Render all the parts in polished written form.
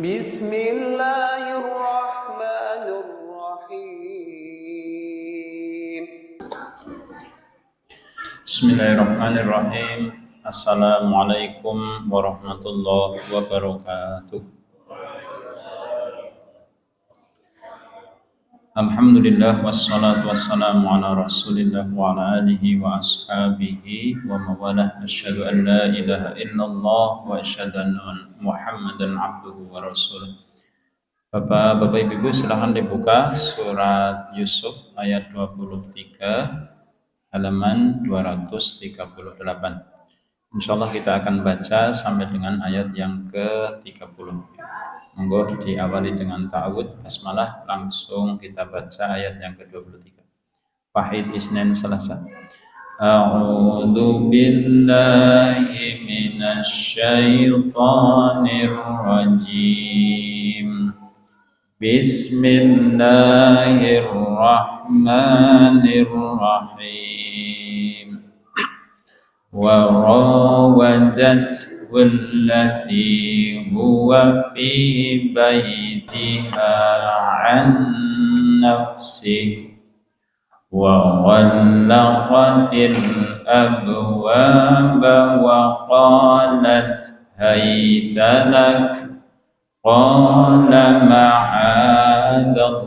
Bismillahirrahmanirrahim. Bismillahirrahmanirrahim. Assalamualaikum warahmatullahi wabarakatuh. Alhamdulillah wassalatu wassalamu ala Rasulillah wa ala alihi wa ashabihi wa mawalah. Asyhadu an la ilaha illallah wa asyhadu anna Muhammadan abduhu wa rasuluh. Bapak Ibu silahkan dibuka surat Yusuf ayat 23 halaman 238. Insyaallah kita akan baca sampai dengan ayat yang ke-30. Monggo diawali dengan ta'awud basmalah, langsung kita baca ayat yang ke-23. Wahid Isnin Selasa. A'udzu billahi minasy syaithanir rajim. Bismillahirrahmanirrahim. Wa rawadathu allati huwa fi baitiha an nafsihi wa ghallaqatil abwaba wa qalat hayta lak qala ma'adallah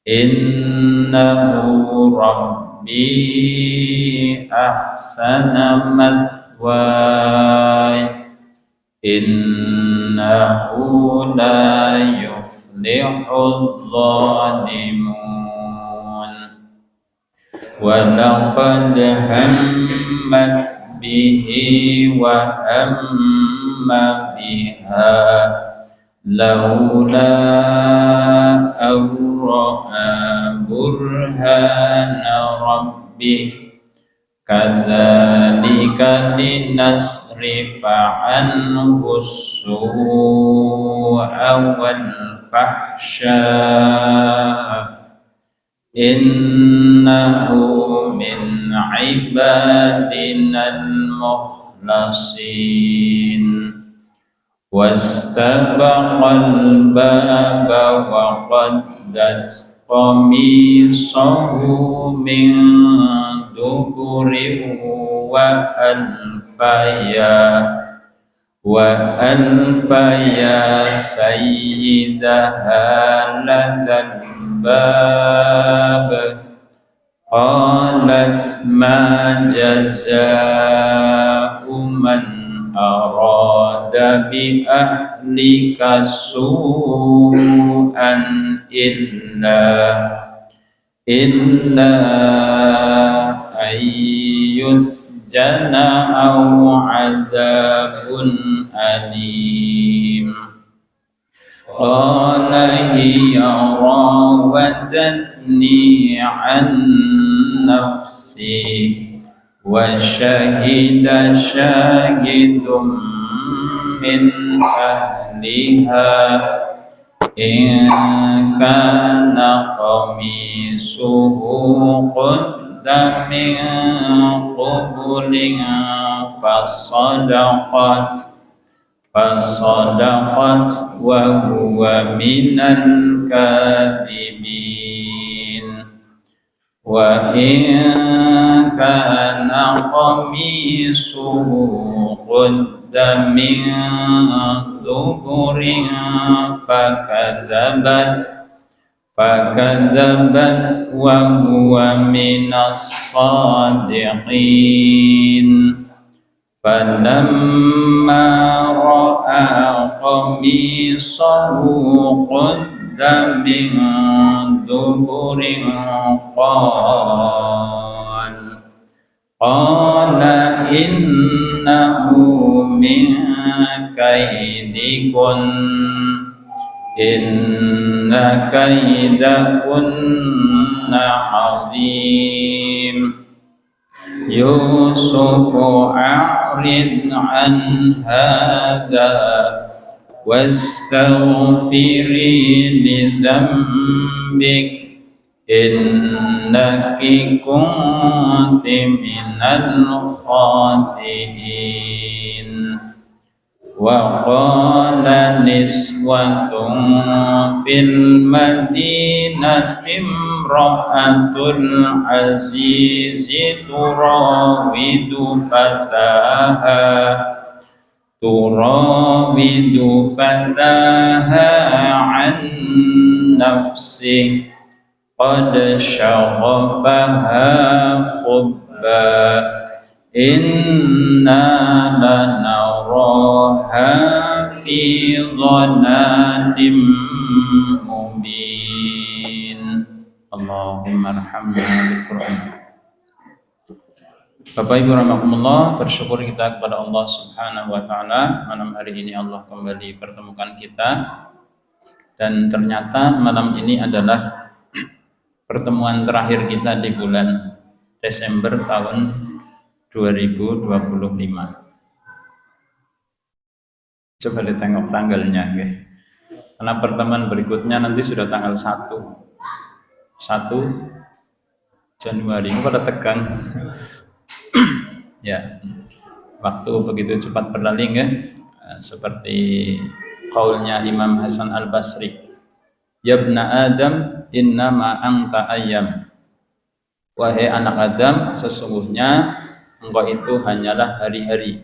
innahu rabbi ahsana mathwaya innahu la yuflihul zalimun wa laqad hammat bihi wa hamma biha laula awra'a burhana rabbih kadzalika linasrifa anhu as-su'a wal fahsya innahu min ibadina al-mukhlasin wastabaqal baba wa qaddat qamisahu min duburin wa alfaya sayyidaha ladal bab qalat ma jazaa'u man arada bi ahlika su'an illa ayyusjana aw adabun alim. Qala hiya rawadatni an nafsi wa syahida syahidun min ahliha in kana qamisuhu qudda min qubulin fasadaqat wa huwa minal kadhibin wa in kana qamisuhu qudda min duburin fakadzabat wa huwa minas sadiqin falamma ra'a qamisahu qudda min duburin qala innahu min kaidikun inna kaidakunna azim. Yusufu a'rid an hadha wastaghfiri li dhanbik innaki kunti minal khati'in وقال نسوة في المدينة امرأة العزيز تراود فتاها عن نفسه قد شغفها حبا إنا لنراها في ضلال مبين اللهم ارحمنا بالقرآن. Bapak Ibu rahimakumullah, bersyukur kita kepada Allah Subhanahu wa taala, malam hari ini Allah kembali pertemukan kita, dan ternyata malam ini adalah pertemuan terakhir kita di bulan Desember tahun 2025. Coba ditengok tanggalnya, okay. Karena pertemuan berikutnya nanti sudah tanggal 1 Januari. Ini pada tegang. Ya, waktu begitu cepat berlalu ya. Seperti qaulnya Imam Hasan Al-Basri, ya ibna Adam innama anta ayyam. Wahai anak Adam, sesungguhnya engkau itu hanyalah hari-hari.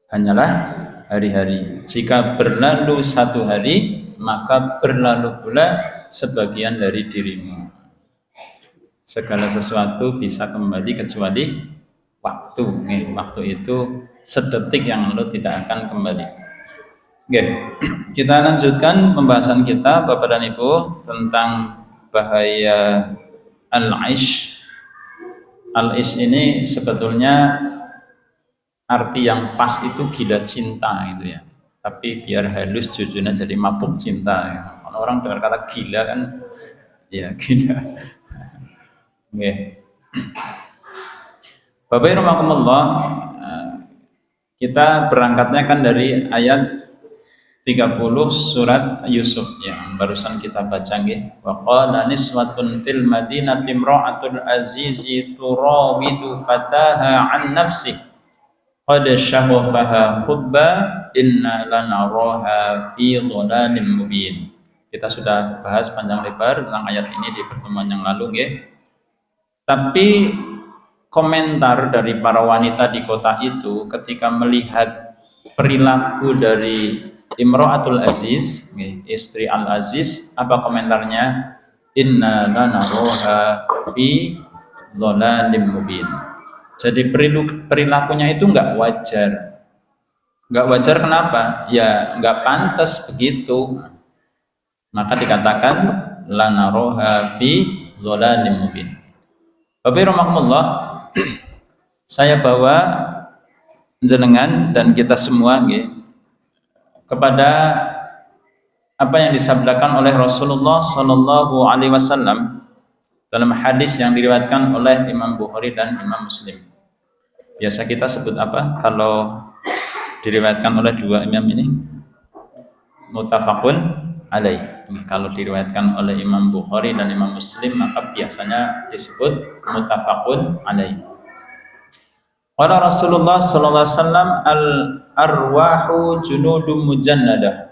Hanyalah hari-hari. Jika berlalu satu hari, maka berlalu pula sebagian dari dirimu. Segala sesuatu bisa kembali kecuali waktu. Waktu itu sedetik yang lalu tidak akan kembali. Oke, kita lanjutkan pembahasan kita Bapak dan Ibu tentang bahaya al-ish. Al-ish ini sebetulnya arti yang pas itu gila cinta gitu ya. Tapi biar halus jujurnya jadi mabuk cinta. Kalau orang dengar kata gila kan, ya gila. Oke. Bapak Ibu rahimakumullah, kita berangkatnya kan dari ayat 30 surat Yusuf yang barusan kita baca nggih. Wa qala niswatun fil madinati imra'atul azizi turawidu fataha an nafsi qad shaghafaha hubba inna lanaraha fi dhalalin mubin. Kita sudah bahas panjang lebar tentang ayat ini di pertemuan yang lalu nggih. Tapi komentar dari para wanita di kota itu ketika melihat perilaku dari Imro'atul Aziz, istri Al-Aziz, apa komentarnya? Inna lanaroha fi dhalalim mubin. Jadi perilakunya itu nggak wajar. Nggak wajar kenapa? Ya nggak pantas begitu. Maka dikatakan lanaroha fi dhalalim mubin. Bapak rahimakumullah, saya bawa jenengan dan kita semua kepada apa yang disabdakan oleh Rasulullah Shallallahu Alaihi Wasallam dalam hadis yang diriwayatkan oleh Imam Bukhari dan Imam Muslim. Biasa kita sebut apa kalau diriwayatkan oleh dua imam ini? Muttafaqun alaih. Kalau diriwayatkan oleh Imam Bukhari dan Imam Muslim maka biasanya disebut muttafaqun alaih. Qala Rasulullah sallallahu alaihi wasallam al-arwahu junudun mujannadah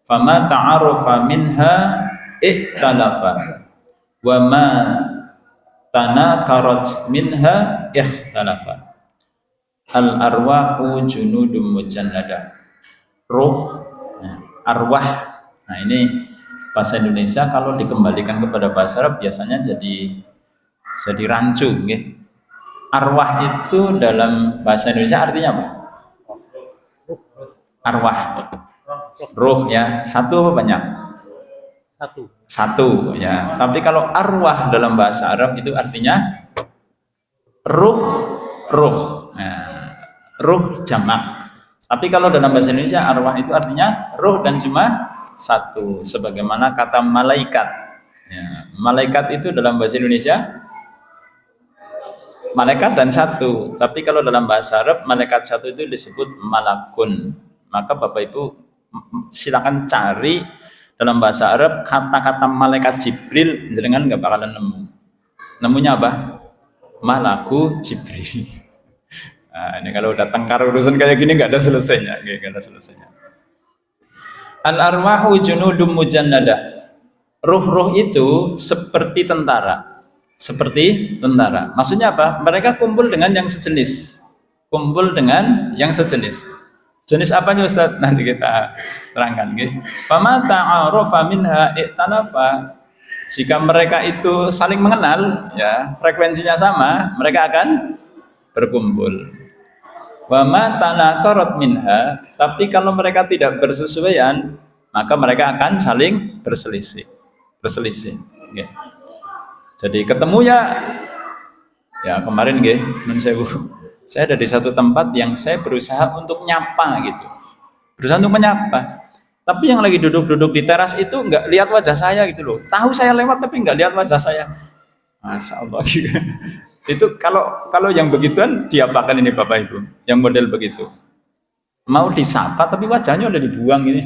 fama ta'arufa minha ikhtalafa wa ma tanakarat minha ikhtalafa. Al-arwahu junudun mujannadah. Ruh, arwah. Nah ini bahasa Indonesia kalau dikembalikan kepada bahasa Arab biasanya jadi rancu nggih. Arwah itu dalam bahasa Indonesia artinya apa? Arwah. Ruh ya, satu apa banyak? Satu ya. Tapi kalau arwah dalam bahasa Arab itu artinya ruh. Nah, ruh jamak. Tapi kalau dalam bahasa Indonesia arwah itu artinya ruh dan cuma satu, sebagaimana kata malaikat. Ya, malaikat itu dalam bahasa Indonesia malaikat dan satu. Tapi kalau dalam bahasa Arab malaikat satu itu disebut malakun. Maka Bapak Ibu silakan cari dalam bahasa Arab kata-kata malaikat Jibril, jangan nggak bakalan nemu. Nemunya apa? Malaku Jibril. Nah, ini kalau udah tengkar urusan kayak gini nggak ada selesainya, nggak ada selesainya. Al arwahu junudum mujannadah. Ruh-ruh itu seperti tentara. Seperti tentara. Maksudnya apa? Mereka kumpul dengan yang sejenis. Kumpul dengan yang sejenis. Jenis apanya Ustaz? Nanti kita terangkan. Fama ta'arofa minha iktalafa. Jika mereka itu saling mengenal, ya frekuensinya sama, mereka akan berkumpul. Wama tanaqarat minha, tapi kalau mereka tidak bersesuaian, maka mereka akan saling berselisih. Ya. Jadi ketemu ya kemarin nun sewu, saya ada di satu tempat yang saya berusaha untuk nyapa gitu. Berusaha untuk menyapa. Tapi yang lagi duduk-duduk di teras itu nggak lihat wajah saya gitu loh. Tahu saya lewat tapi nggak lihat wajah saya. Masya Allah gitu. Itu kalau yang begituan diapakan ini Bapak Ibu? Yang model begitu. Mau disapa tapi wajahnya udah dibuang ini.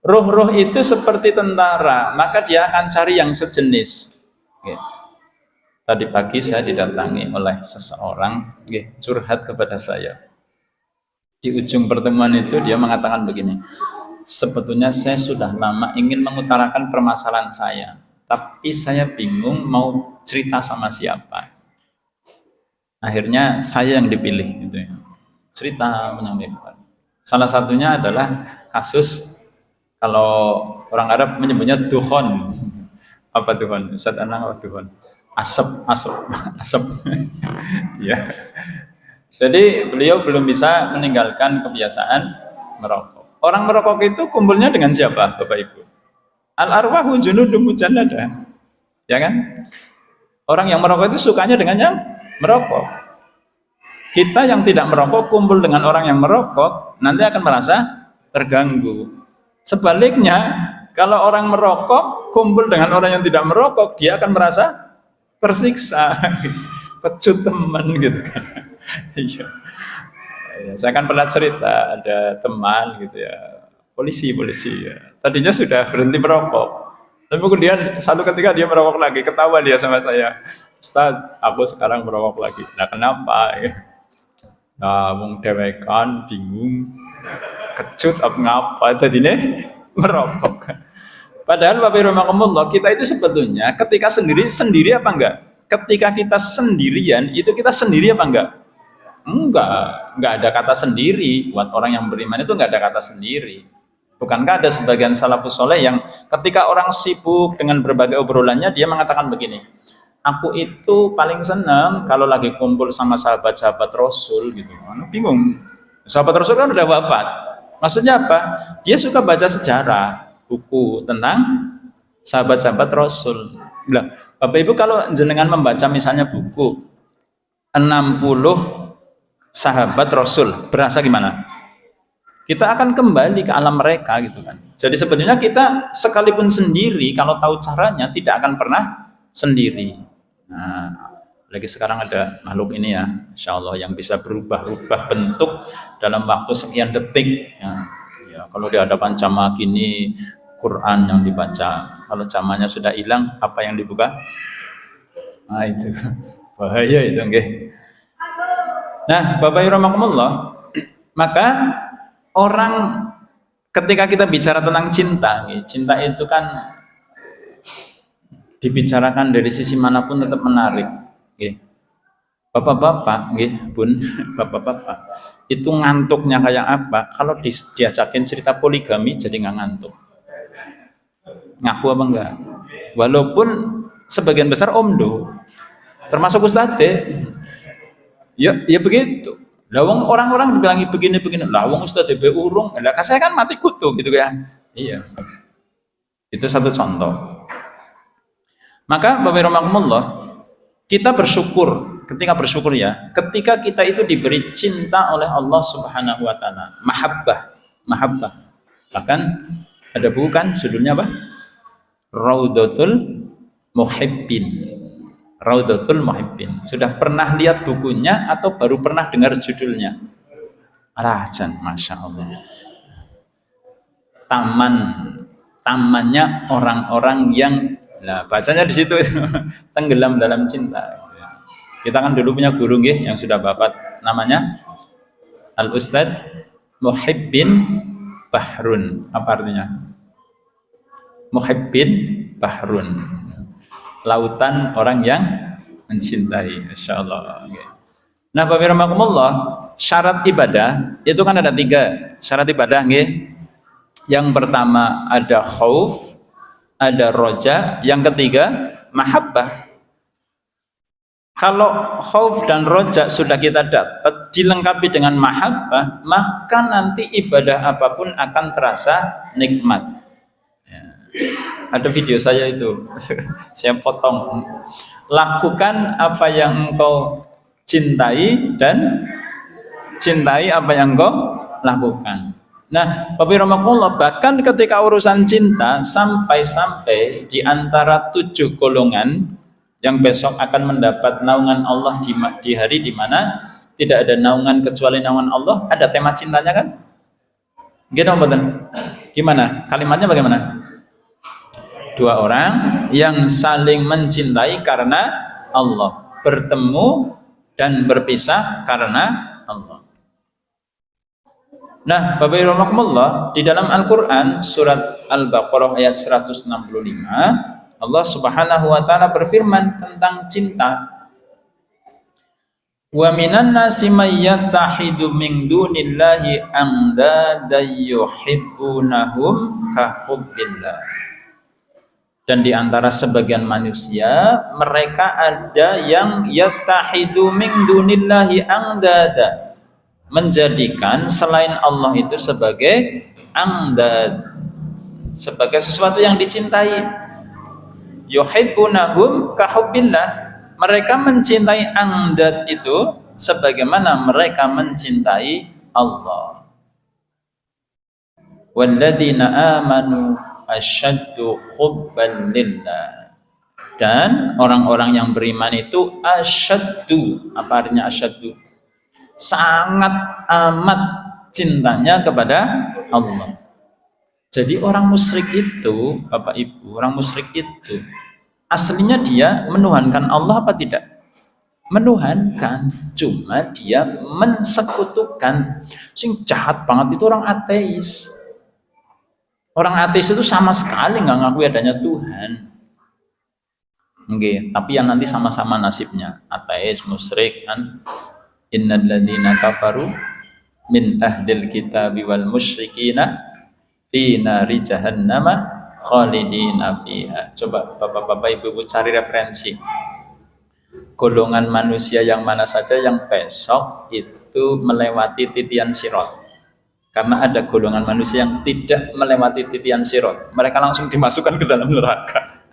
Ruh-ruh itu seperti tentara, maka dia akan cari yang sejenis. Tadi pagi saya didatangi oleh seseorang, curhat kepada saya. Di ujung pertemuan itu dia mengatakan begini, sebetulnya saya sudah lama ingin mengutarakan permasalahan saya, tapi saya bingung mau cerita sama siapa. Akhirnya saya yang dipilih gitu ya. Cerita menyampaikan. Salah satunya adalah kasus kalau orang Arab menyebutnya dukhon. Apa dukhon? Ustaz Anang apa dukhon? Asap. Ya. Jadi beliau belum bisa meninggalkan kebiasaan merokok. Orang merokok itu kumpulnya dengan siapa, Bapak Ibu? Al arwahu junudum mujannadah. Ya kan? Orang yang merokok itu sukanya dengan yang merokok. Kita yang tidak merokok kumpul dengan orang yang merokok, nanti akan merasa terganggu. Sebaliknya, kalau orang merokok kumpul dengan orang yang tidak merokok, dia akan merasa tersiksa. Kecut teman gitu kan. Iya. Saya kan pernah cerita ada teman gitu ya, polisi ya. Tadinya sudah berhenti merokok, tapi kemudian satu ketika dia merokok lagi, ketawa dia sama saya, Ustaz, aku sekarang merokok lagi. Nah kenapa? Nah, wong dewekan bingung, kecut apa ngapa tadinya merokok. Padahal Bapak Rahmatullah, kita itu sebetulnya ketika sendiri apa enggak? Ketika kita sendirian, itu kita sendiri apa enggak? Enggak ada kata sendiri. Buat orang yang beriman itu enggak ada kata sendiri. Bukankah ada sebagian salafus soleh yang ketika orang sibuk dengan berbagai obrolannya, dia mengatakan begini, aku itu paling senang kalau lagi kumpul sama sahabat-sahabat Rasul gitu. Bingung, sahabat Rasul kan udah wafat. Maksudnya apa? Dia suka baca sejarah, buku tentang sahabat-sahabat Rasul. Bilang, Bapak Ibu kalau jenengan membaca misalnya buku 60 sahabat Rasul, berasa gimana? Kita akan kembali ke alam mereka gitu kan. Jadi sebetulnya kita sekalipun sendiri, kalau tahu caranya tidak akan pernah sendiri. Nah, lagi sekarang ada makhluk ini ya, insya Allah yang bisa berubah-ubah bentuk dalam waktu sekian detik. Ya, kalau di hadapan jamaah gini, Quran yang dibaca. Kalau jamaahnya sudah hilang, apa yang dibuka? Nah itu bahaya itu, nggih. Nah, Bapak Ibu rahimakumullah, maka orang ketika kita bicara tentang cinta, cinta itu kan dibicarakan dari sisi manapun tetap menarik. Bapak-bapak, Bun, bapak-bapak, itu ngantuknya kayak apa? Kalau diajakin cerita poligami jadi nggak ngantuk. Ngaku apa enggak? Walaupun sebagian besar omdo, termasuk Ustadz, ya begitu. Lawang orang-orang dibilangi begini, lawang Ustadz be urung, lah saya kan mati kutu gitu ya. Iya. Itu satu contoh. Maka Bapak Rahmatullah, kita bersyukur, ketika bersyukur ya, ketika kita itu diberi cinta oleh Allah Subhanahu wa taala, mahabbah. Bahkan ada buku kan judulnya apa? Raudatul Muhibbin. Sudah pernah lihat bukunya atau baru pernah dengar judulnya? Rajan, Masya Allah. Tamannya orang-orang yang, nah bahasanya di situ tenggelam dalam cinta. Kita kan dulu punya guru nggih yang sudah wafat, namanya Al Ustadz Muhib bin Bahrun. Apa artinya? Muhib bin Bahrun. Lautan orang yang mencintai. Masya Allah. Nah, Bapak Rahmatullah, syarat ibadah itu kan ada 3 syarat ibadah nggih. Yang pertama ada khauf, ada roja, yang ketiga mahabbah. Kalau khauf dan roja sudah kita dapat, dilengkapi dengan mahabbah, maka nanti ibadah apapun akan terasa nikmat. Ya. Ada video saya itu, saya potong. Lakukan apa yang engkau cintai dan cintai apa yang engkau lakukan. Nah, Bapak Rahmatullah, bahkan ketika urusan cinta sampai-sampai di antara 7 golongan yang besok akan mendapat naungan Allah di hari di mana tidak ada naungan kecuali naungan Allah, ada tema cintanya kan? Gitu betul. Gimana? Kalimatnya bagaimana? 2 orang yang saling mencintai karena Allah, bertemu dan berpisah karena Allah. Nah, Bapak Ibu Rahmatullah, di dalam Al-Qur'an surat Al-Baqarah ayat 165, Allah Subhanahu wa taala berfirman tentang cinta. Wa minan nasi may yattahidu min dunillahi andada yuhibbunahum ka hubbillah. Dan di antara sebagian manusia, mereka ada yang yattahidu min dunillahi andada, menjadikan selain Allah itu sebagai andad, sebagai sesuatu yang dicintai. Yuhibbunahum ka hubbillah, mereka mencintai andad itu sebagaimana mereka mencintai Allah. Walladzina amanu asyaddu hubban lillah, dan orang-orang yang beriman itu asyaddu. Apa artinya asyaddu? Sangat amat cintanya kepada Allah. Jadi orang musyrik itu, Bapak Ibu, orang musyrik itu aslinya dia menuhankan Allah apa tidak? Menuhankan, cuma dia mensekutukan. Sing jahat banget itu orang ateis. Orang ateis itu sama sekali nggak ngakui adanya Tuhan. Oke, tapi yang nanti sama-sama nasibnya, ateis, musyrik kan. Innal ladzina kafaru min ahlil kitabi wal musyrikina fi nari jahannama khalidina fiha. Coba Bapak-bapak Ibu cari referensi. Golongan manusia yang mana saja yang besok itu melewati titian sirat. Karena ada golongan manusia yang tidak melewati titian sirat, mereka langsung dimasukkan ke dalam neraka.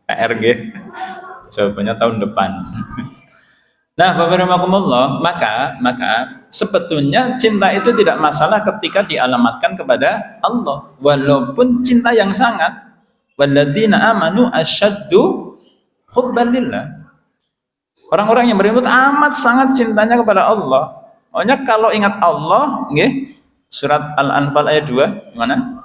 PRG. Jawabannya tahun depan. Nah, Bapak Rahmatullah, maka sebetulnya cinta itu tidak masalah ketika dialamatkan kepada Allah, walaupun cinta yang sangat. Walladzina amanu asyaddu hubban lillah. Orang-orang yang beriman amat sangat cintanya kepada Allah. Makanya kalau ingat Allah, nggih, surat Al-Anfal ayat 2, mana?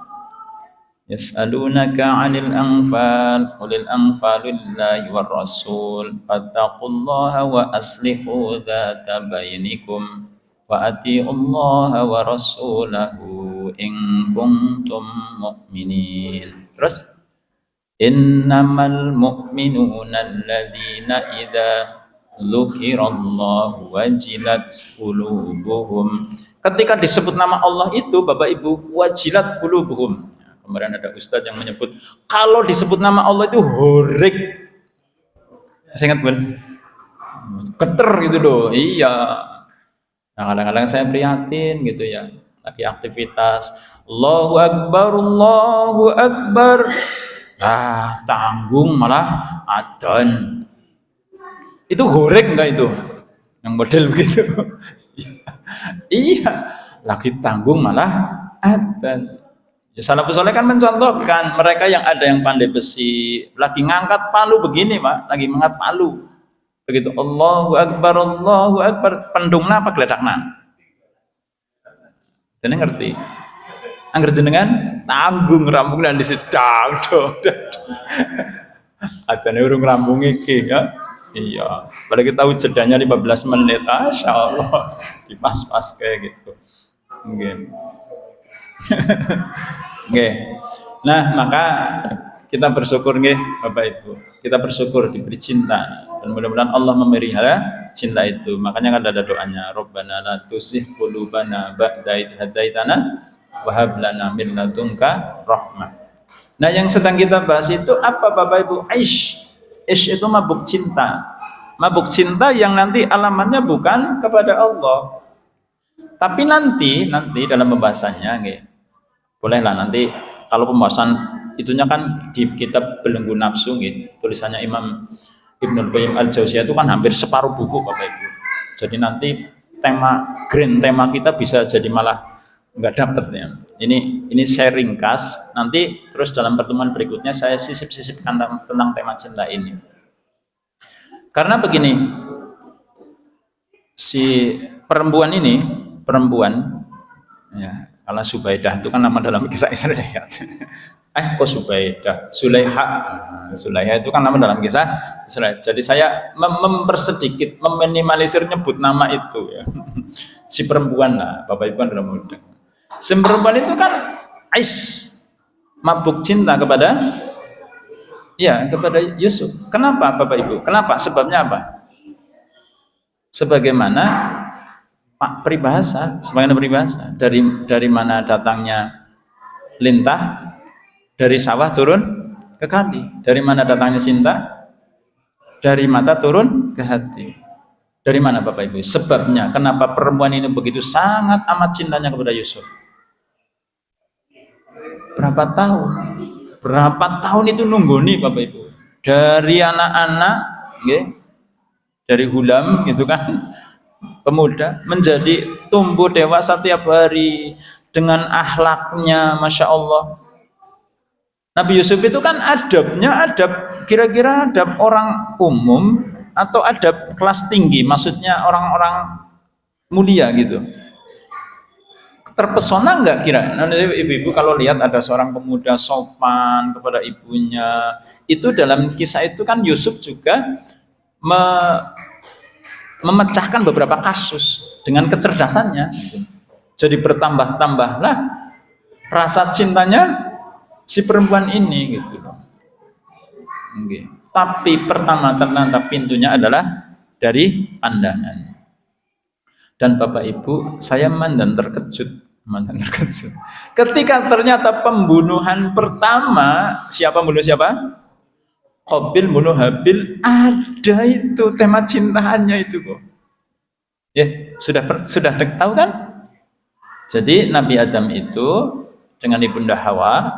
Yas'alunaka 'anil anfal qulil anfalu lillahi war rasul fattaqullaha wa aslihu dzata bainikum wa atiullaha wa rasulahu in kuntum mu'minin. Terus innamal mu'minuna alladzina idza dzukirallahu wajilat qulubuhum. Ketika disebut nama Allah itu, Bapak Ibu, wajilat qulubuhum. Kemarin ada ustadz yang menyebut kalau disebut nama Allah itu horik. Saya ingat benar, keter gitu loh. Iya. Nah, kadang-kadang saya prihatin gitu ya, lagi aktivitas Allahu Akbar, Allahu Akbar, tanggung malah adzan. Itu horik enggak itu? Yang model begitu. Iya, lagi tanggung malah adzan. Ya, salafus saleh kan mencontohkan mereka yang ada yang pandai besi, lagi ngangkat palu begini, Pak, lagi mengangkat palu. Begitu Allahu Akbar, pendungna apa geledakna? Jadi ngerti. Angger jenengan tanggung rambungna disedang. Adane urung rambung iki ya. Iya, apalagi tahu jedanya 15 menit, Masya Allah, dipas-pas kayak gitu. Oke. Oke. Nah, maka kita bersyukur nggih Bapak Ibu. Kita bersyukur diberi cinta dan mudah-mudahan Allah memelihara cinta itu. Makanya kan ada doanya, Rabbana la tuzigh qulubana ba'da idh hadaitana wa hab lana min ladunka rahmah. Nah, yang sedang kita bahas itu apa Bapak Ibu? Aish. Aish itu mabuk cinta. Mabuk cinta yang nanti alamatnya bukan kepada Allah. Tapi nanti dalam pembahasannya nggih. Bolehlah nanti kalau pembahasan itunya kan di kitab Belenggu Nafsu nggih. Tulisannya Imam Ibnul Qayyim Al-Jauziyah itu kan hampir separuh buku Bapak Ibu. Jadi nanti tema kita bisa jadi malah nggak dapet ya. Ini sharing kas. Nanti terus dalam pertemuan berikutnya saya sisip-sisipkan tentang tema cinta ini. Karena begini, si perempuan ya, kalau Subaidah itu kan nama dalam kisah Israel. Kok Subaidah? Zulaiha itu kan nama dalam kisah Israel. Jadi saya mempersedikit, meminimalisir nyebut nama itu ya. Si perempuan lah, Bapak Ibu kan dalam muda. Si perempuan itu kan mabuk cinta kepada Yusuf. Kenapa Bapak Ibu? Kenapa? Sebabnya apa? Sebagaimana peribahasa dari mana datangnya lintah, dari sawah turun ke kali. Dari mana datangnya cinta? Dari mata turun ke hati. Dari mana Bapak Ibu? Sebabnya kenapa perempuan ini begitu sangat amat cintanya kepada Yusuf? Berapa tahun itu nunggu nih Bapak Ibu, dari anak-anak dari hulam gitu kan, pemuda menjadi tumbuh dewasa tiap hari dengan akhlaknya Masya Allah. Nabi Yusuf itu kan adabnya kira-kira adab orang umum atau adab kelas tinggi, maksudnya orang-orang mulia gitu. Terpesona enggak kira? Nanti ibu-ibu kalau lihat ada seorang pemuda sopan kepada ibunya, itu dalam kisah itu kan Yusuf juga memecahkan beberapa kasus dengan kecerdasannya. Jadi bertambah-tambahlah rasa cintanya si perempuan ini gitu. Tapi pertama ternyata pintunya adalah dari pandangan. Dan Bapak Ibu, saya mandan terkejut. Ketika ternyata pembunuhan pertama, siapa bunuh siapa? Qabil bunuh Habil, ada itu tema cintaannya itu kok. Ya, sudah tahu kan? Jadi Nabi Adam itu dengan ibunda Hawa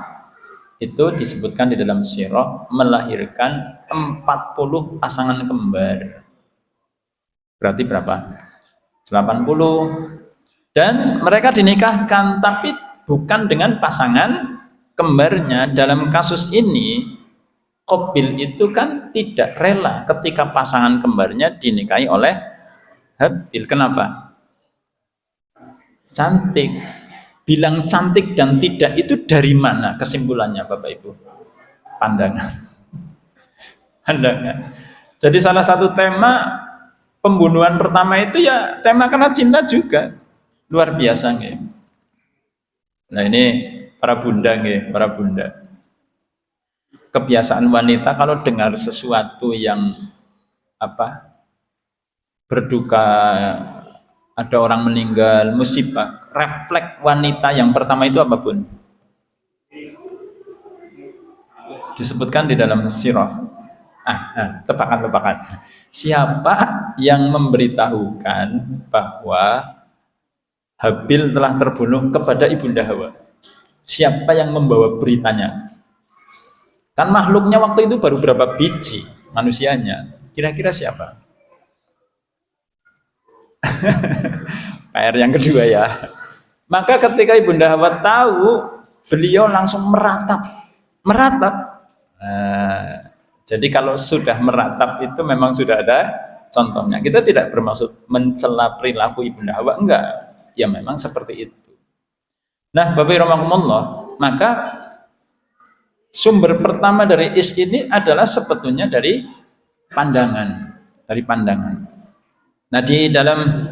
itu disebutkan di dalam sirah melahirkan 40 pasangan kembar. Berarti berapa? 80. Dan mereka dinikahkan, tapi bukan dengan pasangan kembarnya. Dalam kasus ini, Qabil itu kan tidak rela ketika pasangan kembarnya dinikahi oleh Habil. Kenapa? Cantik. Bilang cantik dan tidak itu dari mana kesimpulannya Bapak Ibu? Pandangan. Jadi salah satu tema pembunuhan pertama itu ya tema karena cinta juga. Luar biasa nggih. Nah ini para bunda. Kebiasaan wanita kalau dengar sesuatu yang berduka, ada orang meninggal, musibah, refleks wanita yang pertama itu apa Bun? Disebutkan di dalam sirah. Tebakan. Siapa yang memberitahukan bahwa Habil telah terbunuh kepada ibunda Hawa? Siapa yang membawa beritanya? Kan makhluknya waktu itu baru berapa biji manusianya. Kira-kira siapa? PR yang kedua ya. Maka ketika ibunda Hawa tahu, beliau langsung meratap. Jadi kalau sudah meratap itu memang sudah ada contohnya. Kita tidak bermaksud mencela perilaku ibunda Hawa, enggak. Ya memang seperti itu. Nah, Bapak Rahmatullah, maka sumber pertama dari is ini adalah sebetulnya dari pandangan. dari pandangan. Nah, di dalam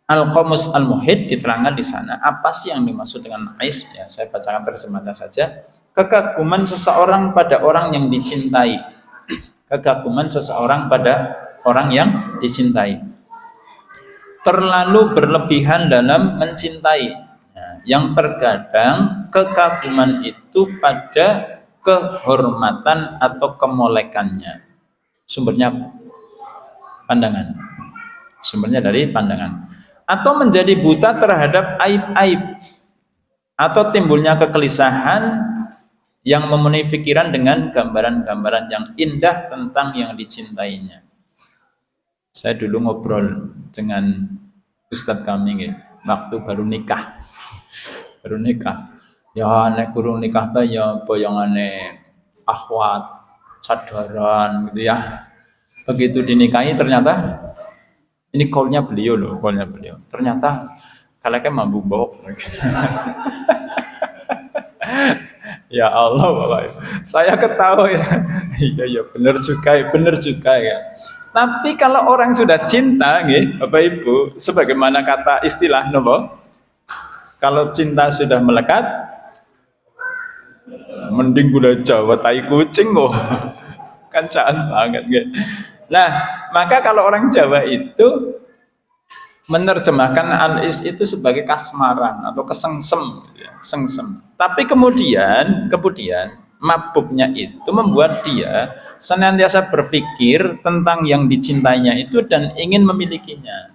Al-Qamus Al-Muhit diterangkan di sana apa sih yang dimaksud dengan ais? Ya, saya bacakan terjemahnya saja. Kekaguman seseorang pada orang yang dicintai. Kekaguman seseorang pada orang yang dicintai. Terlalu berlebihan dalam mencintai. Nah, yang terkadang kekaguman itu pada kehormatan atau kemolekannya. Sumbernya pandangan. Sumbernya dari pandangan. Atau menjadi buta terhadap aib-aib atau timbulnya kegelisahan yang memenuhi pikiran dengan gambaran-gambaran yang indah tentang yang dicintainya. Saya dulu ngobrol dengan Ustadz kami waktu baru nikah. Ya nek kurung nikah ta ya boyongane akhwat, sadaran gitu ya. Begitu dinikahi ternyata ini call-nya beliau. Ternyata kaleknya mampu bok. Ya Allah, Bapak. Saya ketawa ya. Iya benar juga ya. Tapi kalau orang sudah cinta Bapak Ibu, sebagaimana kata istilah nopo? Kalau cinta sudah melekat, mending gula Jawa tai kucing kok. Kancaan banget Nah, maka kalau orang Jawa itu menerjemahkan al-is itu sebagai kasmaran atau kesengsem, sengsem. Tapi kemudian mabuknya itu membuat dia senantiasa berpikir tentang yang dicintainya itu dan ingin memilikinya.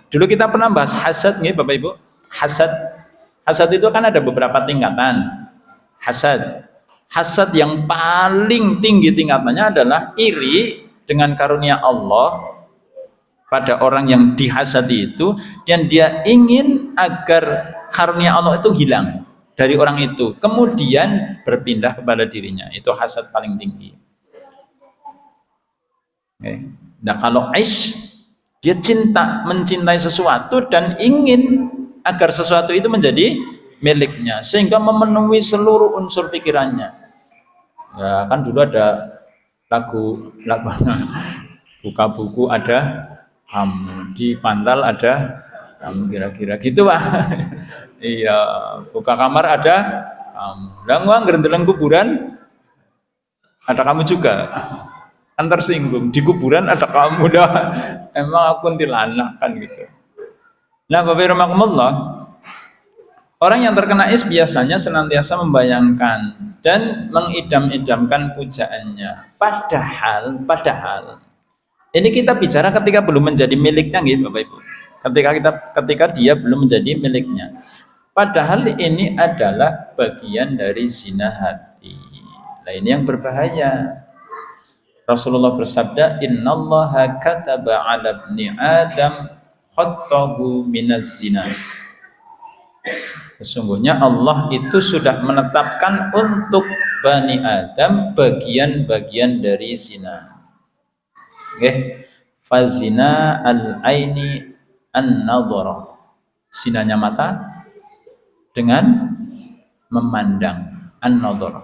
Dulu kita pernah bahas hasad Bapak Ibu. Hasad itu kan ada beberapa tingkatan. Hasad yang paling tinggi tingkatannya adalah iri dengan karunia Allah pada orang yang dihasadi itu, dan dia ingin agar karunia Allah itu hilang dari orang itu, kemudian berpindah kepada dirinya. Itu hasad paling tinggi. Nah, kalau aish, dia mencintai sesuatu dan ingin agar sesuatu itu menjadi miliknya, sehingga memenuhi seluruh unsur pikirannya. Ya kan dulu ada lagu buka buku ada kamu, di pantal ada kamu, kira-kira gitu Pak. Iya, buka kamar ada kamu, dan ngerendeleng kuburan ada kamu juga, kan tersinggung, di kuburan ada kamu dah. Emang aku kuntilanak kan gitu. Nah, Bapak rahimakumullah, orang yang terkena is biasanya senantiasa membayangkan dan mengidam-idamkan pujaannya. Padahal ini kita bicara ketika belum menjadi miliknya Bapak Ibu. Ketika dia belum menjadi miliknya. Padahal ini adalah bagian dari zina hati. Nah, ini yang berbahaya. Rasulullah bersabda, "Innallaha kataba 'ala ibni Adam khattahu minaz zina." Sesungguhnya Allah itu sudah menetapkan untuk Bani Adam bagian-bagian dari zina. Fazina al-aini an-nadhara. Zinanya mata dengan memandang, an-nadhara.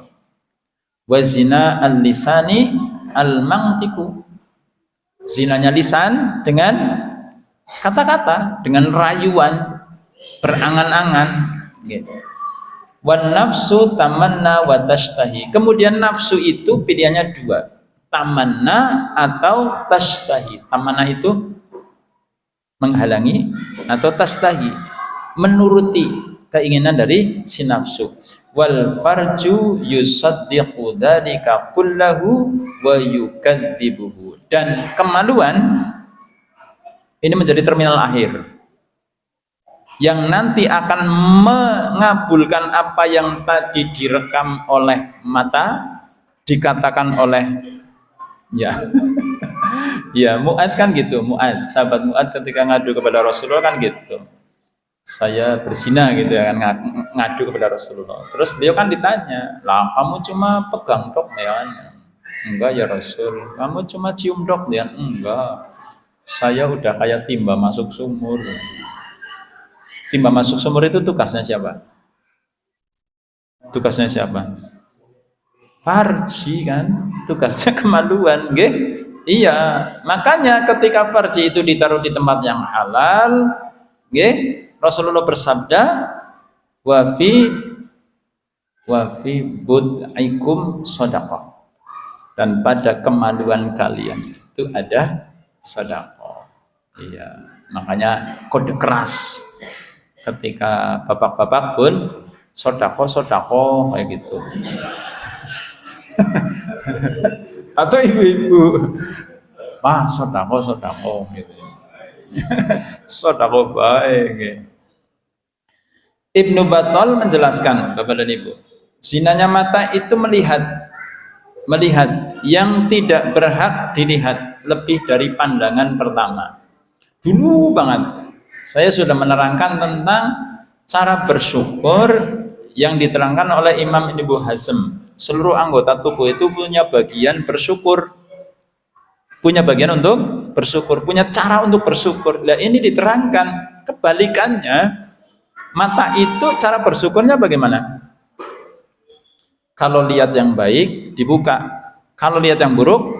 Wa zina al-lisani al-mantiku. Zinanya lisan dengan kata-kata, dengan rayuan, berangan-angan. Wan nafsu tamanna wa tashtahi. Kemudian nafsu itu pilihannya dua, tamanna atau tashtahi. Tamanna itu menghalangi, atau tashtahi menuruti keinginan dari si nafsu. Wal farju yusaddiqu dzalika kullahu wa yukadzibuhu. Dan kemaluan ini menjadi terminal akhir yang nanti akan mengabulkan apa yang tadi direkam oleh mata, dikatakan oleh ya Mu'ad kan gitu. Sahabat Mu'ad ketika ngadu kepada Rasulullah kan gitu, saya berzina gitu ya kan, ngadu kepada Rasulullah. Terus beliau kan ditanya, lah kamu cuma pegang dok ya? Enggak ya Rasul. Kamu cuma cium dok ya? Enggak, saya udah kayak timba masuk sumur. Timba masuk sumur itu tugasnya siapa? Farji kan, tugasnya kemaluan, Iya, makanya ketika farji itu ditaruh di tempat yang halal, nggih, Rasulullah bersabda, wa fi bud'ikum shadaqah. Dan pada kemaluan kalian itu ada sedekah. Iya, makanya kode keras ketika bapak-bapak pun sedekah kayak gitu. Atau ibu-ibu, Pak, sedekah gitu. Sedekah baik. Gitu. Ibnu Battal menjelaskan, Bapak dan Ibu, zinanya mata itu melihat yang tidak berhak dilihat lebih dari pandangan pertama. Dulu banget saya sudah menerangkan tentang cara bersyukur yang diterangkan oleh Imam Ibnu Hazm. Seluruh anggota tubuh itu punya bagian bersyukur, punya bagian untuk bersyukur, punya cara untuk bersyukur. Nah, ini diterangkan kebalikannya, mata itu cara bersyukurnya bagaimana? Kalau lihat yang baik dibuka, kalau lihat yang buruk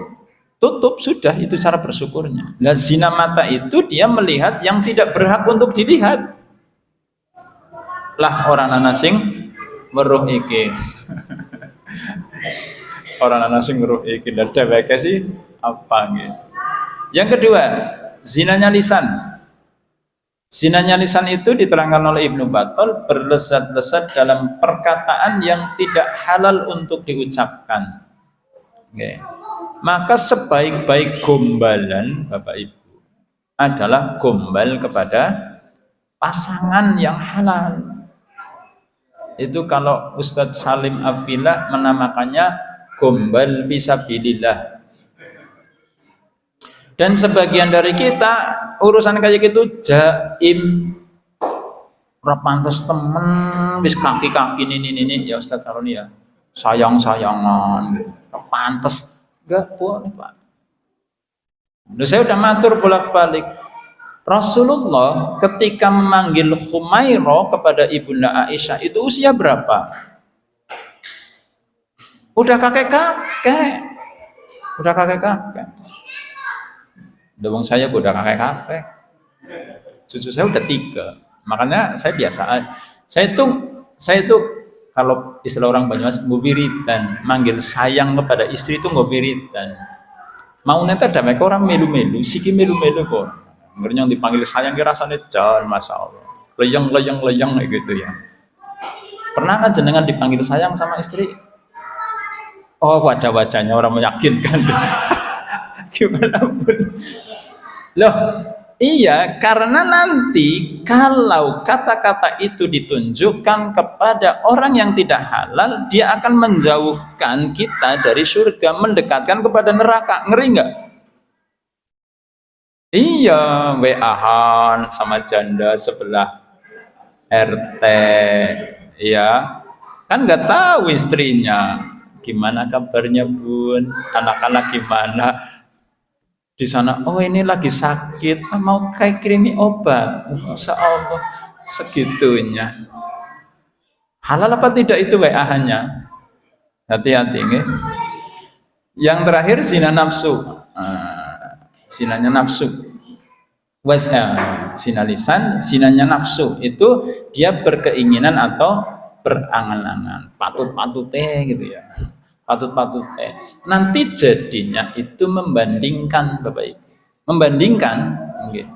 tutup, sudah, itu cara bersyukurnya. Nah, zina mata itu dia melihat yang tidak berhak untuk dilihat. Lah orang anasing meruh iki. Orang anasing meruh iki. Lah dheweke sih apa gitu. Yang kedua, zinanya lisan. Zinanya lisan itu diterangkan oleh Ibnu Battal berlesat-lesat dalam perkataan yang tidak halal untuk diucapkan. Okay. Maka sebaik-baik gombalan Bapak Ibu adalah gombal kepada pasangan yang halal. Itu kalau Ustadz Salim Afilah menamakannya gombal fisabilillah. Dan sebagian dari kita urusan kayak gitu jaim, ora pantes temen, wis kaki-kaki ini ya Ustadz Saroni ya. Sayang-sayangan, pantes, enggak boleh Pak. Nah, saya udah matur bolak-balik. Rasulullah ketika memanggil Humairah kepada ibunda Aisyah itu usia berapa? Udah kakek-kakek. Dong saya udah kakek-kakek. Cucu saya udah 3. Makanya saya biasa. Saya itu kalau istilah orang Banyumas ngubiritan, manggil sayang kepada istri itu ngubiritan. Mau neta ada mereka orang melu-melu, siki melu-melu kok. Ngerti dipanggil sayang kira rasanya jan, masya Allah. Leyang kayak gitu ya. Pernah kan jenengan dipanggil sayang sama istri? Oh, wajah-wajahnya orang meyakinkan. Gimana pun. Loh, iya, karena nanti kalau kata-kata itu ditunjukkan kepada orang yang tidak halal, dia akan menjauhkan kita dari surga, mendekatkan kepada neraka. Ngeri nggak? Iya, WA-an sama janda sebelah RT, ya kan nggak tahu istrinya. Gimana kabarnya Bun? Anak-anak gimana? Di sana, oh ini lagi sakit, mau kayak kirimi obat. Masya Allah, segitunya. Halal apa tidak itu WA-nya? Hati-hati, nggih. Yang terakhir zina nafsu. Zinanya nafsu. Zina lisan, zinanya nafsu. Itu dia berkeinginan atau berangan-angan, patut-patutnya gitu ya. Patut-patutnya. Nanti jadinya itu membandingkan Bapak Ibu. Membandingkan, nggih.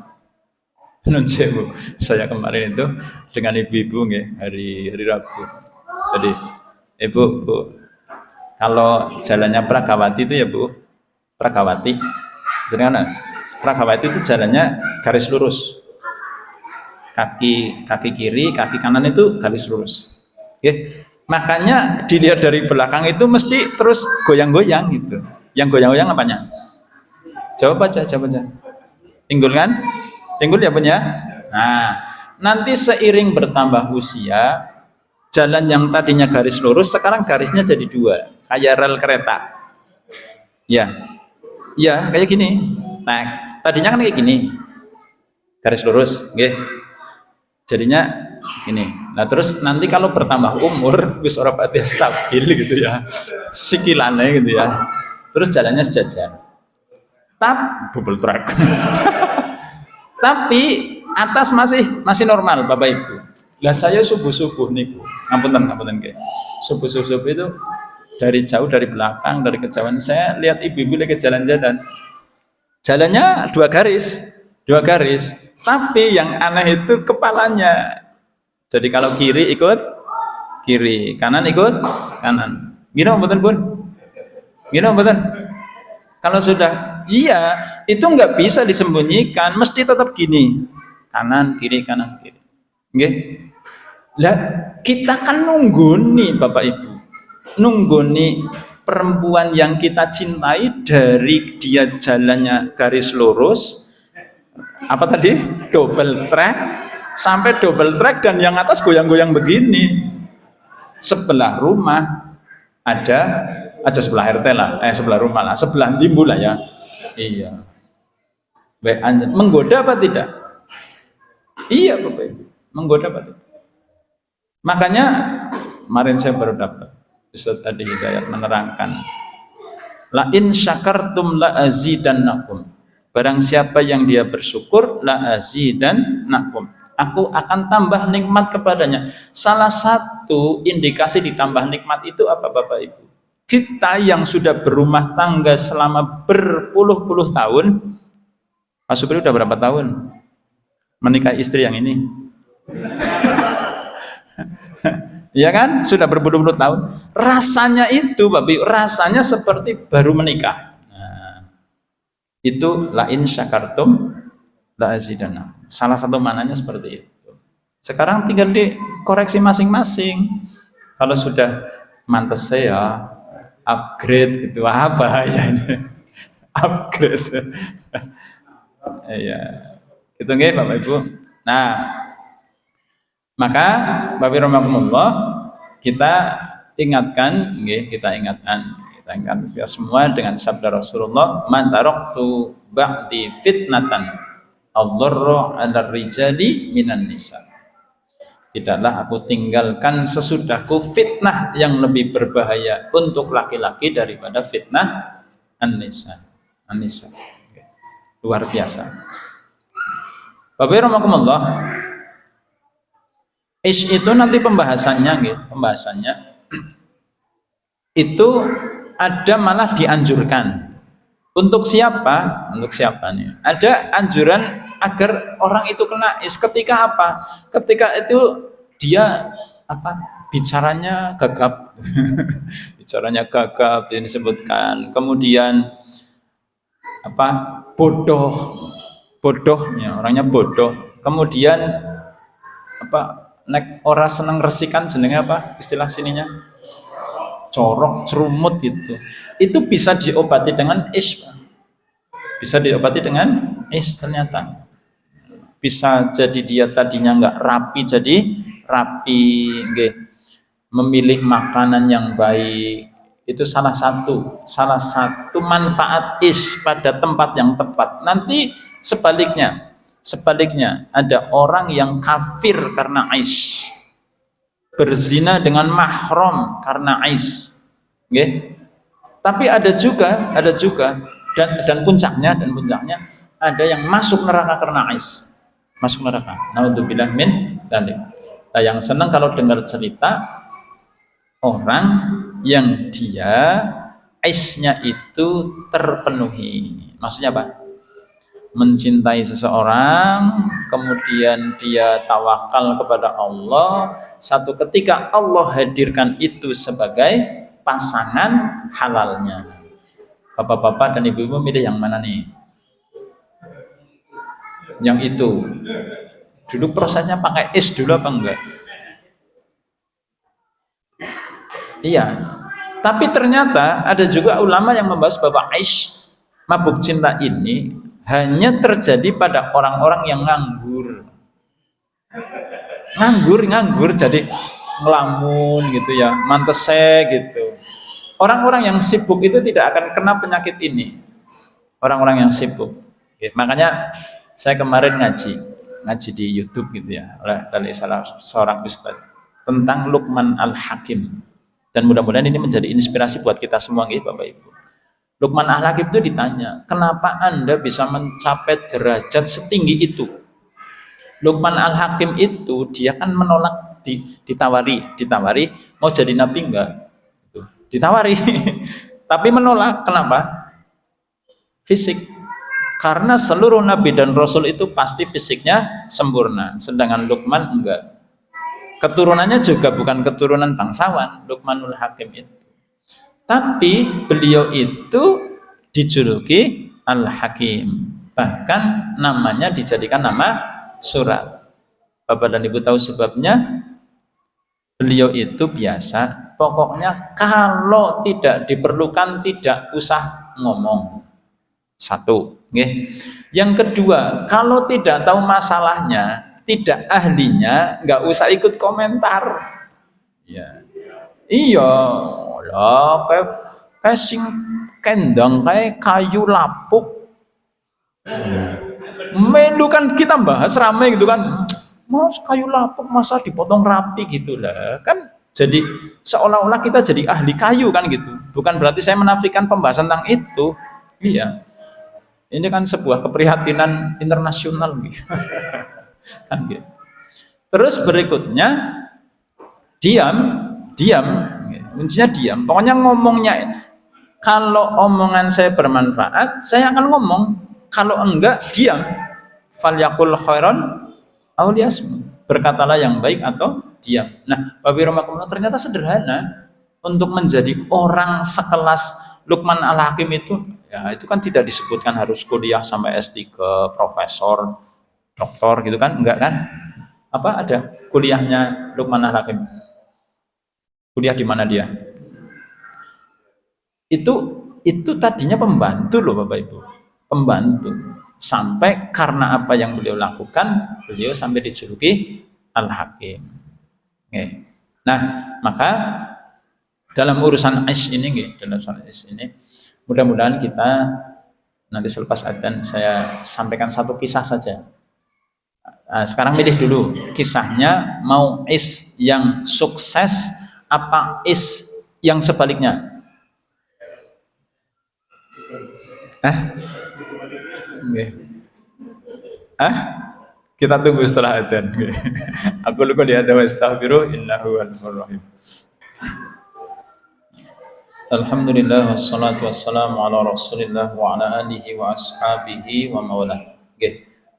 Nun sewu, saya kemarin itu dengan ibu-ibu nggih, hari Rabu. Jadi, Ibu, kalau jalannya Pragawati itu ya Bu, Pragawati. Jangan Pragawati itu jalannya garis lurus. Kaki kiri, kaki kanan itu garis lurus. Oke. Makanya dilihat dari belakang itu mesti terus goyang-goyang gitu. Yang goyang-goyang apanya? Jawab aja. Tinggul kan? Tinggul ya punya. Nah, nanti seiring bertambah usia, jalan yang tadinya garis lurus sekarang garisnya jadi 2, kayak rel kereta. Ya, kayak gini. Nah, tadinya kan kayak gini. Garis lurus, nggih. Jadinya gini. Nah, terus nanti kalau bertambah umur wis ora pati stabil gitu ya. Sikilane gitu ya. Terus jalannya sejajar. double track. Tapi atas masih normal Bapak Ibu. Lah saya subuh-subuh niku. Ngapunten nggih. Subuh-subuh itu dari jauh, dari belakang, dari kejauhan saya lihat ibu-ibu lagi jalan-jalan. Jalannya dua garis. Tapi yang aneh itu kepalanya. Jadi kalau kiri ikut kiri, kanan ikut kanan. Gini mboten Bun? Gini mboten? Kalau sudah iya, itu nggak bisa disembunyikan, mesti tetap gini. Kanan kiri kanan kiri. Nggih. Lah kita kan nunggu nih Bapak Ibu. Nunggu nih perempuan yang kita cintai dari dia jalannya garis lurus apa tadi? Double track sampai double track dan yang atas goyang-goyang begini. Sebelah rumah ada aja sebelah RT lah, sebelah rumah lah, sebelah timbul lah ya. Iya. Menggoda apa tidak? Iya Bapak Ibu, menggoda apa tidak? Makanya kemarin saya baru dapat Ustaz Adi Hidayat menerangkan, la in syakartum la azidannakum. Barang siapa yang dia bersyukur, la azidannakum. Aku akan tambah nikmat kepadanya. Salah satu indikasi ditambah nikmat itu apa Bapak Ibu? Kita yang sudah berumah tangga selama berpuluh-puluh tahun, Pak Supri udah berapa tahun menikahi istri yang ini? Ya kan? Sudah berpuluh-puluh tahun. Rasanya itu Bapak Ibu, rasanya seperti baru menikah. Nah, itu la in syakartum la azidannakum. Salah satu mananya seperti itu. Sekarang tinggal dikoreksi masing-masing. Kalau sudah mantas saya upgrade gitu, apa ya ini? Upgrade. Ya. Gitu nggih Bapak Ibu. Nah, maka Bapak Ibu rahimakumullah, kita ingatkan kita semua dengan sabda Rasulullah, man taraktu ba'di fitnatan ad-dharra 'ala rijali minan nisa. Tidaklah aku tinggalkan sesudahku fitnah yang lebih berbahaya untuk laki-laki daripada fitnah an-nisa. Luar biasa. Bapak rahimakumullah, itu nanti pembahasannya itu ada malah dianjurkan. Untuk siapa? Untuk siapa nih? Ada anjuran agar orang itu kena is. Ketika apa? Ketika itu dia bicaranya gagap. Bicaranya gagap ini disebutkan. Kemudian bodohnya, orangnya bodoh. Kemudian nek ora seneng resikan jenenge apa? Istilah sininya? Corok, cerumut gitu. Itu bisa diobati dengan is. Bisa diobati dengan is ternyata. Bisa jadi dia tadinya nggak rapi jadi rapi, nggih. Memilih makanan yang baik. Itu salah satu manfaat is pada tempat yang tepat. Nanti sebaliknya ada orang yang kafir karena is. Berzina dengan mahram karena ais, okay? Tapi ada juga dan puncaknya ada yang masuk neraka karena ais, masuk neraka. Naudzubillah min dzalik. Nah, yang senang kalau dengar cerita orang yang dia aisnya itu terpenuhi. Maksudnya apa? Mencintai seseorang, kemudian dia tawakal kepada Allah, satu ketika Allah hadirkan itu sebagai pasangan halalnya. Bapak-bapak dan ibu-ibu milih yang mana nih? Yang itu. Dulu prosesnya pakai is dulu apa enggak? Iya. Tapi ternyata ada juga ulama yang membahas bahwa aish, mabuk cinta ini hanya terjadi pada orang-orang yang nganggur jadi ngelamun gitu ya, mantese gitu. Orang-orang yang sibuk itu tidak akan kena penyakit ini. Orang-orang yang sibuk. Ya, makanya saya kemarin ngaji di YouTube gitu ya, oleh salah seorang ustaz tentang Luqman Al-Hakim. Dan mudah-mudahan ini menjadi inspirasi buat kita semua gitu Bapak Ibu. Luqman Al-Hakim itu ditanya, kenapa Anda bisa mencapai derajat setinggi itu? Luqman Al-Hakim itu dia kan menolak, ditawari mau jadi nabi enggak? Ditawari, tapi menolak. Kenapa? Fisik. Karena seluruh nabi dan rasul itu pasti fisiknya sempurna, sedangkan Luqman enggak. Keturunannya juga bukan keturunan bangsawan, Luqmanul Hakim itu. Tapi beliau itu dijuluki Al-Hakim. Bahkan namanya dijadikan nama surat. Bapak dan Ibu tahu sebabnya? Beliau itu biasa, pokoknya kalau tidak diperlukan tidak usah ngomong. Satu, nggih. Yang kedua, kalau tidak tahu masalahnya, tidak ahlinya, nggak usah ikut komentar. Ya. Iya, lah kayak sing kendang kayak kayu lapuk. Melu kan kita bahas rame gitu kan. Mas kayu lapuk masa dipotong rapi gitu lah. Kan jadi seolah-olah kita jadi ahli kayu kan gitu. Bukan berarti saya menafikan pembahasan tentang itu. Iya. Ini kan sebuah keprihatinan internasional gitu. Kan gitu. Terus berikutnya diam, kuncinya diam. Pokoknya ngomongnya, kalau omongan saya bermanfaat, saya akan ngomong. Kalau enggak, diam. Falyaqul khairan aw liyasmut. Berkatalah yang baik atau diam. Nah, Bapak Romakumullah, ternyata sederhana untuk menjadi orang sekelas Luqman Al-Hakim itu, ya itu kan tidak disebutkan harus kuliah sampai S3, profesor, doktor gitu kan, enggak kan? Apa ada kuliahnya Luqman Al-Hakim? Kuliah di mana dia? Itu tadinya pembantu loh Bapak Ibu. Pembantu. Sampai karena apa yang beliau lakukan, beliau sampai dijuluki Al-Hakim. Nah, maka dalam urusan Ais ini, mudah-mudahan kita nanti selepas adzan saya sampaikan satu kisah saja. Nah, sekarang milih dulu kisahnya, mau Ais yang sukses apa Ais yang sebaliknya? Kita tunggu setelah adzan. Aku lupa di hadza wa astaghfiru innahu ghafurur rahim. Alhamdulillah wassalatu wassalamu ala Rasulillah wa ala alihi wa ashabihi wa mawalah.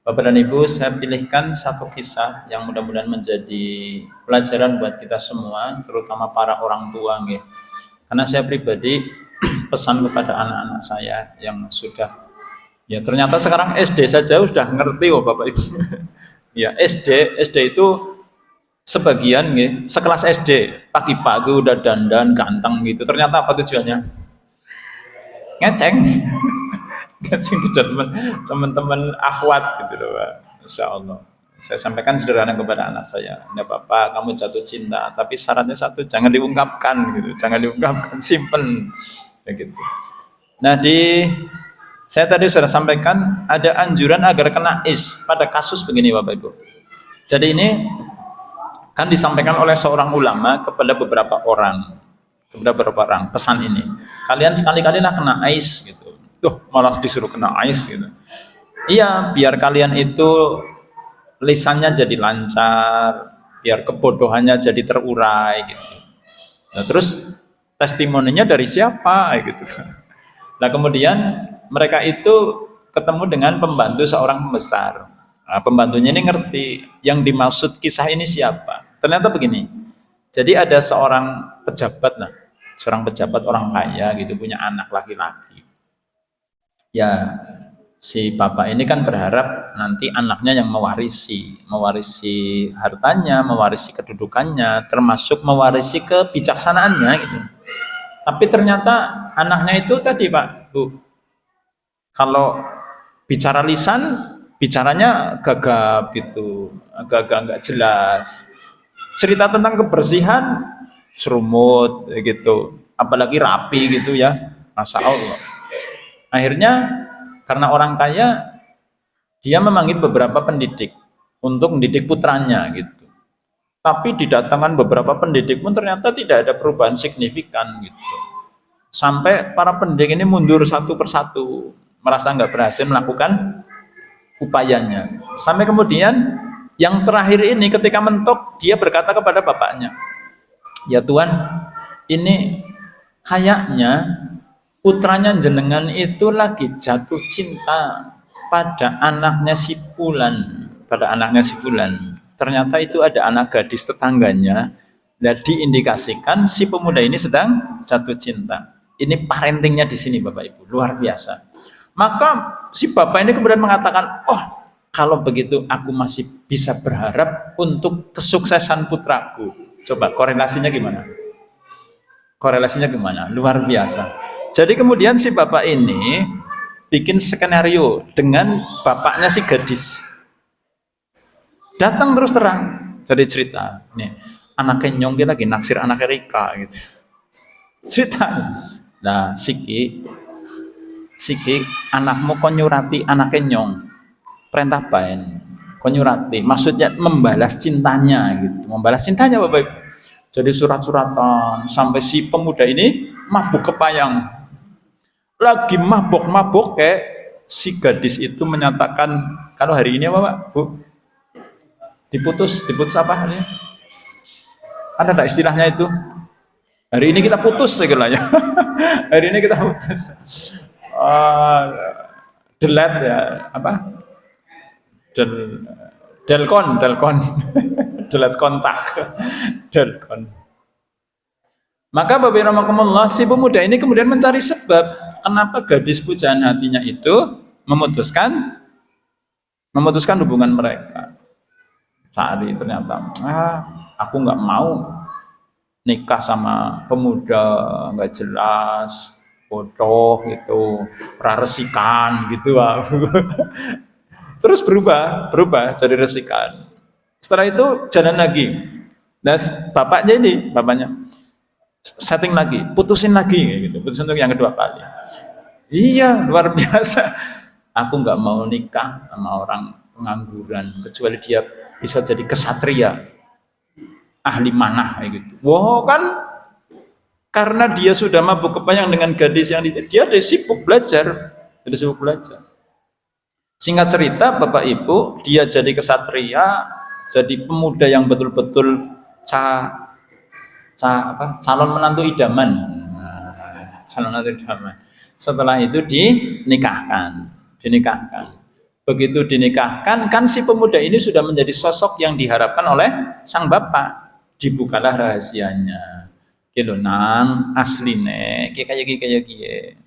Bapak dan Ibu, saya pilihkan satu kisah yang mudah-mudahan menjadi pelajaran buat kita semua, terutama para orang tua. Karena saya pribadi pesan kepada anak-anak saya yang sudah, ya ternyata sekarang SD saja sudah ngerti Bapak Ibu. Ya SD itu sebagian sekelas SD pagi-pagi udah dandan ganteng gitu. Ternyata apa tujuannya? Ngeceng. Ngeceng ke teman-teman akhwat gitu loh Pak. Insya Allah. Saya sampaikan sederhana kepada anak saya. Enggak apa-apa kamu jatuh cinta, tapi syaratnya satu, jangan diungkapkan gitu. Jangan diungkapkan, simpen. Ya gitu. Nah, saya tadi sudah sampaikan ada anjuran agar kena Ais pada kasus begini Bapak Ibu. Jadi ini kan disampaikan oleh seorang ulama kepada beberapa orang pesan ini. Kalian sekali-kali lah kena Ais gitu. Malah disuruh kena Ais gitu. Iya, biar kalian itu lisannya jadi lancar, biar kebodohannya jadi terurai gitu. Nah, terus testimoninya dari siapa gitu. Nah, kemudian mereka itu ketemu dengan pembantu seorang pembesar. Nah, pembantunya ini ngerti yang dimaksud kisah ini siapa. Ternyata begini. Jadi ada seorang pejabat orang kaya gitu, punya anak laki-laki. Ya, si bapak ini kan berharap nanti anaknya yang mewarisi hartanya, mewarisi kedudukannya, termasuk mewarisi kebijaksanaannya gitu. Tapi ternyata anaknya itu tadi Pak, Bu, kalau bicara lisan, bicaranya gagap gitu, agak-agak nggak jelas. Cerita tentang kebersihan, serumut gitu, apalagi rapi gitu ya, Masya Allah. Akhirnya karena orang kaya, dia memanggil beberapa pendidik untuk mendidik putranya gitu. Tapi didatangkan beberapa pendidik pun ternyata tidak ada perubahan signifikan gitu. Sampai para pendidik ini mundur satu persatu, merasa nggak berhasil melakukan upayanya. Sampai kemudian yang terakhir ini ketika mentok, dia berkata kepada bapaknya, ya Tuhan, ini kayaknya putranya jenengan itu lagi jatuh cinta pada anaknya si Fulan, Ternyata itu ada anak gadis tetangganya. Dan diindikasikan si pemuda ini sedang jatuh cinta. Ini parentingnya di sini Bapak Ibu, luar biasa. Maka si bapak ini kemudian mengatakan, oh kalau begitu aku masih bisa berharap untuk kesuksesan putraku. Coba korelasinya gimana? Luar biasa. Jadi kemudian si bapak ini bikin skenario dengan bapaknya si gadis. Datang terus terang, jadi cerita. Nih, anaknya Nyong lagi naksir anaknya Rika gitu. Cerita. Nah, Siki, anakmu kok nyurati anaknya Nyong. Perintah baen. Kok nyurati, maksudnya membalas cintanya gitu. Membalas cintanya Bapak Ibu. Jadi surat-suratan sampai si pemuda ini mabuk kepayang. Lagi mabuk kayak si gadis itu menyatakan, kalau hari ini apa Pak? Bu? Diputus apa hari ini? Ada tak istilahnya itu? Hari ini kita putus segalanya. Hari ini kita putus. Delete ya, apa? Delkon. Delete kontak. Delkon. Maka Bapak Rahmatullah, si pemuda ini kemudian mencari sebab kenapa gadis pujaan hatinya itu memutuskan hubungan mereka. Saat itu ternyata, aku nggak mau nikah sama pemuda nggak jelas, bodoh gitu, raresikan gitu. Terus berubah jadi resikan. Setelah itu jalan lagi. Dan bapaknya setting lagi, putusin lagi gitu, putusin untuk yang kedua kali. Iya, luar biasa. Aku nggak mau nikah sama orang pengangguran kecuali dia bisa jadi kesatria, ahli manah kayak gitu. Wow, kan karena dia sudah mabuk kepayang dengan gadis yang dia sibuk belajar. Singkat cerita Bapak Ibu, dia jadi kesatria, jadi pemuda yang betul-betul calon menantu idaman. Setelah itu dinikahkan. Begitu dinikahkan, kan si pemuda ini sudah menjadi sosok yang diharapkan oleh sang bapak. Dibukalah rahasianya. Gitu nang asline kayak.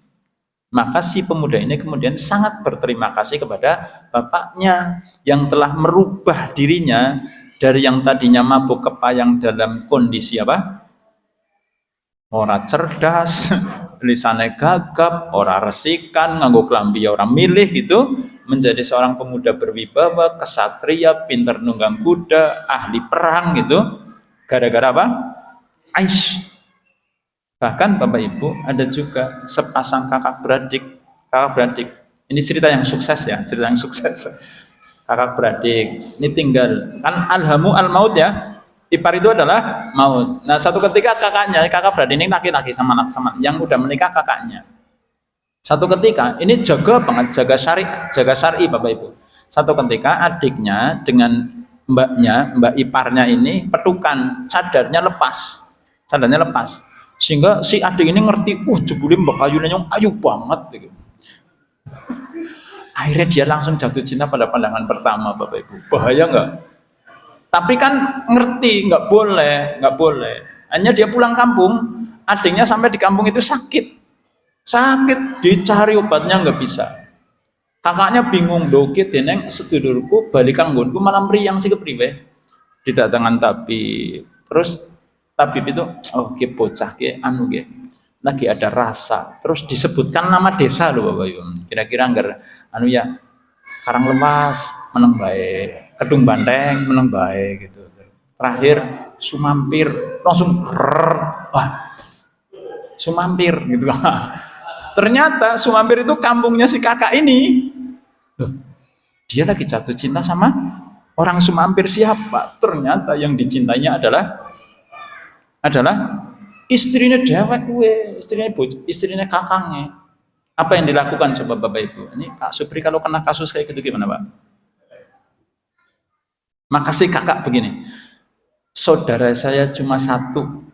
Maka si pemuda ini kemudian sangat berterima kasih kepada bapaknya yang telah merubah dirinya dari yang tadinya mabuk kepayang dalam kondisi apa? Ora cerdas, lisannya gagap, ora resikan, nganggo klambi orang milih gitu, menjadi seorang pemuda berwibawa, kesatria, pintar nunggang kuda, ahli perang gitu. Gara-gara apa? Aish. Bahkan Bapak Ibu ada juga sepasang kakak beradik. Ini cerita yang sukses ya, kakak beradik. Ini tinggal kan alhamu al-maut ya. Ipar itu adalah maut. Nah, satu ketika kakak beradik ini laki-laki sama yang udah menikah kakaknya. Satu ketika ini jaga syari Bapak Ibu. Satu ketika adiknya dengan mbak iparnya ini petukan, cadarnya lepas. Sehingga si adik ini ngerti, jebule mbak Ayunya yang ayu banget gitu. Akhirnya dia langsung jatuh cinta pada pandangan pertama Bapak Ibu. Bahaya enggak? Tapi kan ngerti, nggak boleh. Hanya dia pulang kampung, adiknya sampai di kampung itu sakit, dicari obatnya nggak bisa. Kakaknya bingung, dokit, neng sedulurku balik kanggonku malam meriang sih kepriwe. Didatangan tabib, terus tabib itu, bocah lagi ada rasa, terus disebutkan nama desa loh Bapak Ibu. Kira-kira ya Karanglemas meneng bae. Kedung Banteng meneng bae gitu. Terakhir Sumampir langsung Sumampir gitu. Ternyata Sumampir itu kampungnya si kakak ini. Loh, dia lagi jatuh cinta sama orang Sumampir siapa? Ternyata yang dicintainya adalah Istrinya dewek kuwe, istrinya kakangnya. Apa yang dilakukan coba Bapak Ibu? Ini Pak Supri kalau kena kasus kayak gitu gimana Pak? Makasih kakak begini, saudara saya cuma satu,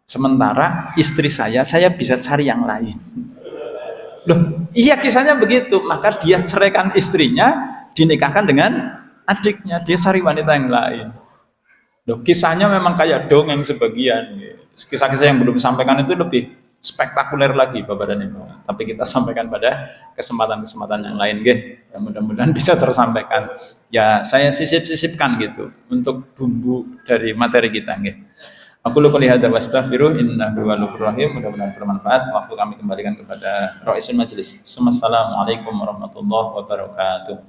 sementara istri saya bisa cari yang lain. Loh, iya kisahnya begitu, maka dia ceraikan istrinya, dinikahkan dengan adiknya, dia cari wanita yang lain. Loh, kisahnya memang kayak dongeng sebagian. Kisah-kisah yang belum disampaikan itu lebih spektakuler lagi Bapak dan Ibu. Tapi kita sampaikan pada kesempatan-kesempatan yang lain, ya, mudah-mudahan bisa tersampaikan. Ya, saya sisip-sisipkan gitu untuk bumbu dari materi kita, Aku lupa lihat wa astaghfiruh innahu huwal rahim. Mudah-mudahan bermanfaat. Waktu kami kembalikan kepada Ra'isul Majelis. Assalamualaikum warahmatullahi wabarakatuh.